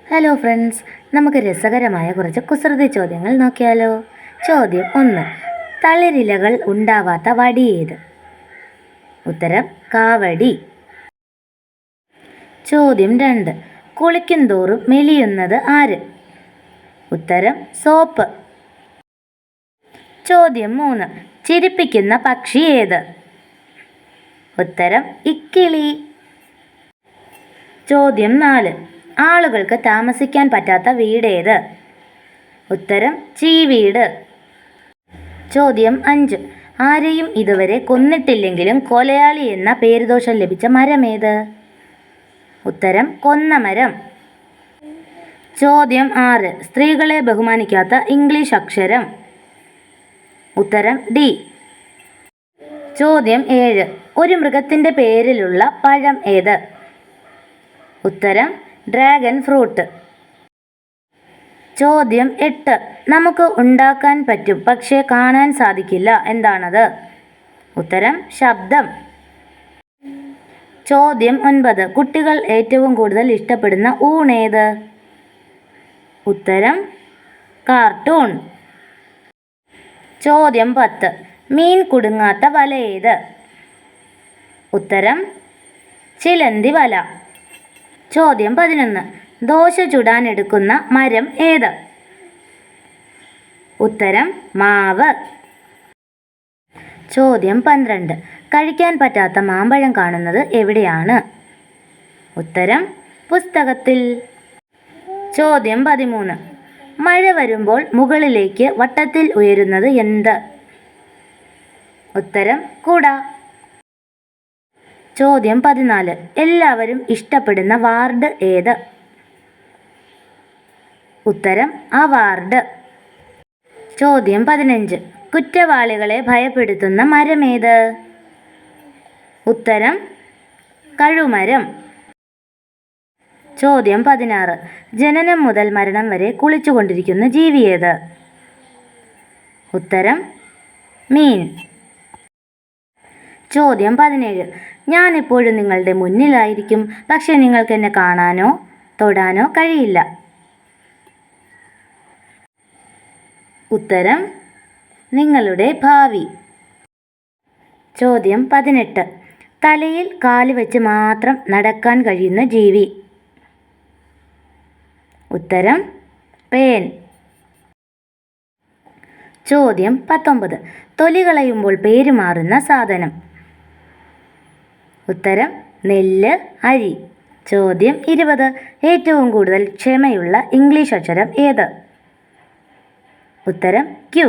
Hello friends, നമുക്ക് രസകരമായ കുറച്ച് കുസൃതി ചോദ്യങ്ങൾ നോക്കിയാലോ. ചോദ്യം 1. തളിരിലകൾ ഉണ്ടാവാത്ത വടി ഏത്? ഉത്തരം കാവടി. ചോദ്യം 2. കുളിക്കുന്തോറും മെലിയുന്നത് ആര്? ഉത്തരം സോപ്പ്. ചോദ്യം 3. ചിരിപ്പിക്കുന്ന പക്ഷി ഏത്? ഉത്തരം ഇക്കിളി. ചോദ്യം 4. ആളുകൾക്ക് താമസിക്കാൻ പറ്റാത്ത വീടേത്? ഉത്തരം ചീവീട്. ചോദ്യം 5. ആരെയും ഇതുവരെ കൊന്നിട്ടില്ലെങ്കിലും കൊലയാളി എന്ന പേരുദോഷം ലഭിച്ച മരമേത്? ഉത്തരം കൊന്നമരം. ചോദ്യം 6. സ്ത്രീകളെ ബഹുമാനിക്കാത്ത ഇംഗ്ലീഷ് അക്ഷരം? ഉത്തരം ഡി. ചോദ്യം 7. ഒരു മൃഗത്തിൻ്റെ പേരിലുള്ള പഴം ഏത്? ഉത്തരം ഡ്രാഗൺ ഫ്രൂട്ട്. ചോദ്യം 8. നമുക്ക് ഉണ്ടാക്കാൻ പറ്റും പക്ഷേ കാണാൻ സാധിക്കില്ല, എന്താണത്? ഉത്തരം ശബ്ദം. ചോദ്യം 9. കുട്ടികൾ ഏറ്റവും കൂടുതൽ ഇഷ്ടപ്പെടുന്ന ഊണേത്? ഉത്തരം കാർട്ടൂൺ. ചോദ്യം 10. മീൻ കുടുങ്ങാത്ത വല ഏത്? ഉത്തരം ചിലന്തി വല. ചോദ്യം 11. ദോശ ചുടാൻ എടുക്കുന്ന മരം ഏത്? ഉത്തരം മാവ്. ചോദ്യം 12. കഴിക്കാൻ പറ്റാത്ത മാമ്പഴം കാണുന്നത് എവിടെയാണ്? ഉത്തരം പുസ്തകത്തിൽ. ചോദ്യം 13. മഴ വരുമ്പോൾ മുകളിലേക്ക് വട്ടത്തിൽ ഉയരുന്നത് എന്ത്? ഉത്തരം കുട. ചോദ്യം 14. എല്ലാവരും ഇഷ്ടപ്പെടുന്ന വാർഡ് ഏത്? ഉത്തരം അവാർഡ്. ചോദ്യം 15. കുറ്റവാളികളെ ഭയപ്പെടുത്തുന്ന മരമേത്? ഉത്തരം കഴുമരം. ചോദ്യം 16. ജനനം മുതൽ മരണം വരെ കുളിച്ചുകൊണ്ടിരിക്കുന്ന ജീവി ഏത്? ഉത്തരം മീൻ. ചോദ്യം 17. ഞാൻ എപ്പോഴും നിങ്ങളുടെ മുന്നിലായിരിക്കും, പക്ഷേ നിങ്ങൾക്ക് എന്നെ കാണാനോ തൊടാനോ കഴിയില്ല. ഉത്തരം നിങ്ങളുടെ ഭാവി. ചോദ്യം 18. തലയിൽ കാല് വെച്ച് മാത്രം നടക്കാൻ കഴിയുന്ന ജീവി? ഉത്തരം പേൻ. ചോദ്യം 19. തൊലി കളയുമ്പോൾ പേരുമാറുന്ന സാധനം? ഉത്തരം നെല്ല്, അരി. ചോദ്യം 20. ഏറ്റവും കൂടുതൽ ക്ഷമയുള്ള ഇംഗ്ലീഷ് അക്ഷരം ഏത്? ഉത്തരം ക്യൂ.